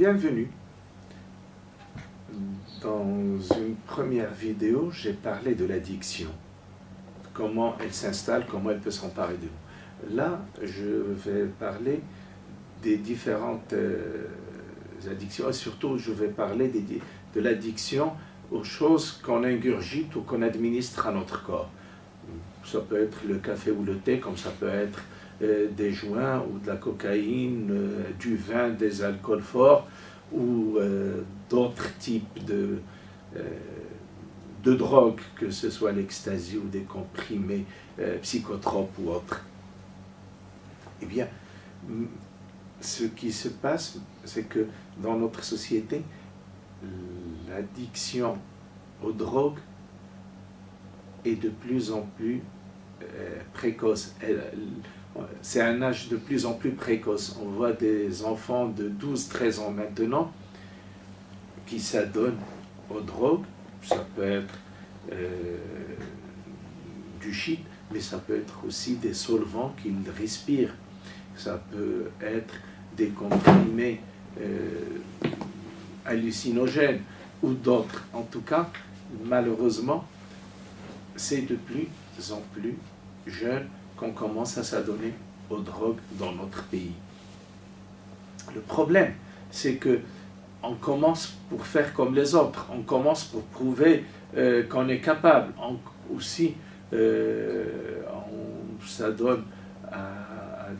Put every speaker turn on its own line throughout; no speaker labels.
Bienvenue. Dans une première vidéo, j'ai parlé de l'addiction, comment elle s'installe, comment elle peut s'emparer de nous. Là, je vais parler des différentes addictions, et surtout je vais parler de l'addiction aux choses qu'on ingurgite ou qu'on administre à notre corps. Ça peut être le café ou le thé, comme ça peut être des joints ou de la cocaïne, du vin, des alcools forts ou d'autres types de drogues, que ce soit l'ecstasy ou des comprimés psychotropes ou autres. Eh bien, ce qui se passe, c'est que dans notre société, l'addiction aux drogues est de plus en plus précoce. C'est un âge de plus en plus précoce. On voit des enfants de 12-13 ans maintenant qui s'adonnent aux drogues. Ça peut être du shit, mais ça peut être aussi des solvants qu'ils respirent. Ça peut être des comprimés hallucinogènes ou d'autres. En tout cas, malheureusement, c'est de plus en plus jeune qu'on commence à s'adonner aux drogues dans notre pays. Le problème, c'est que on commence pour faire comme les autres, on commence pour prouver qu'on est capable. On s'adonne à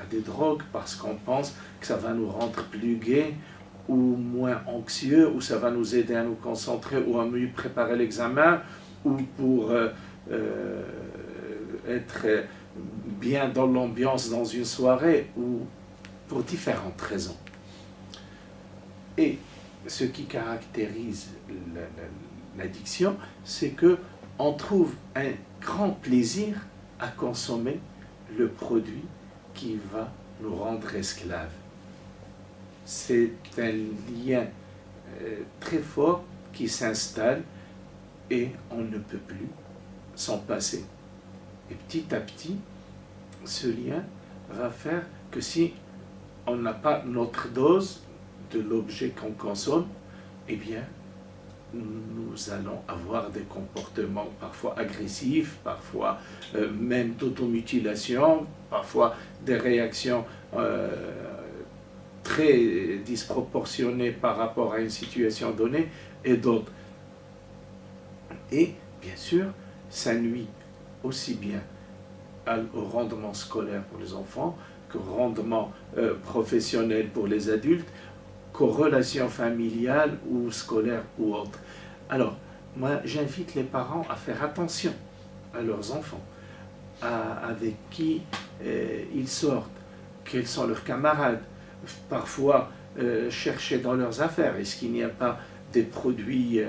des drogues parce qu'on pense que ça va nous rendre plus gais ou moins anxieux, ou ça va nous aider à nous concentrer ou à mieux préparer l'examen, ou pour être bien dans l'ambiance dans une soirée, ou pour différentes raisons. Et ce qui caractérise l'addiction, c'est qu'on trouve un grand plaisir à consommer le produit qui va nous rendre esclaves. C'est un lien très fort qui s'installe et on ne peut plus s'en passer. Et petit à petit, ce lien va faire que si on n'a pas notre dose de l'objet qu'on consomme, eh bien, nous allons avoir des comportements parfois agressifs, parfois même d'automutilation, parfois des réactions très disproportionnées par rapport à une situation donnée, et d'autres. Et bien sûr, ça nuit aussi bien au rendement scolaire pour les enfants, qu'au rendement professionnel pour les adultes, qu'aux relations familiales ou scolaires ou autres. Alors, moi, j'invite les parents à faire attention à leurs enfants, avec qui ils sortent, quels sont leurs camarades, parfois chercher dans leurs affaires, est-ce qu'il n'y a pas des produits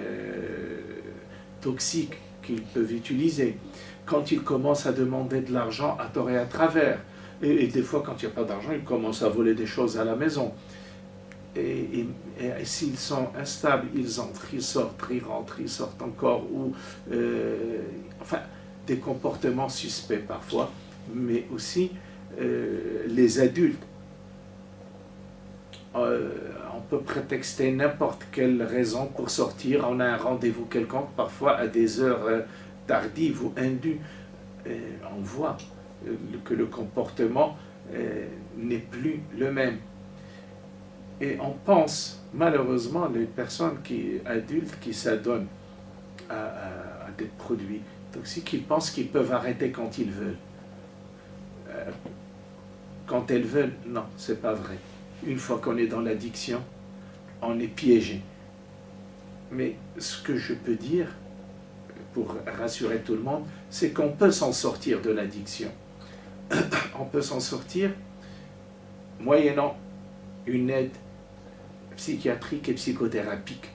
toxiques qu'ils peuvent utiliser. Quand ils commencent à demander de l'argent à tort et à travers, et des fois quand il n'y a pas d'argent, ils commencent à voler des choses à la maison. Et s'ils sont instables, ils entrent, ils sortent, ils rentrent, ils sortent encore, ou enfin des comportements suspects parfois, mais aussi les adultes. On peut prétexter n'importe quelle raison pour sortir. On a un rendez-vous quelconque, parfois à des heures tardives ou indues. On voit que le comportement n'est plus le même. Et on pense, malheureusement, les personnes adultes qui s'adonnent à des produits toxiques, ils pensent qu'ils peuvent arrêter quand ils veulent. Quand elles veulent, non, c'est pas vrai. Une fois qu'on est dans l'addiction, on est piégé. Mais ce que je peux dire, pour rassurer tout le monde, c'est qu'on peut s'en sortir de l'addiction. On peut s'en sortir moyennant une aide psychiatrique et psychothérapique.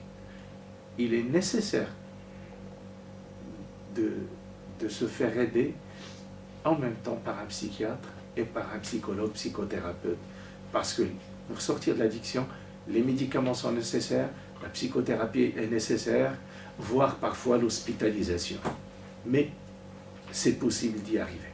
Il est nécessaire de se faire aider en même temps par un psychiatre et par un psychologue, psychothérapeute. Parce que pour sortir de l'addiction, les médicaments sont nécessaires, la psychothérapie est nécessaire, voire parfois l'hospitalisation. Mais c'est possible d'y arriver.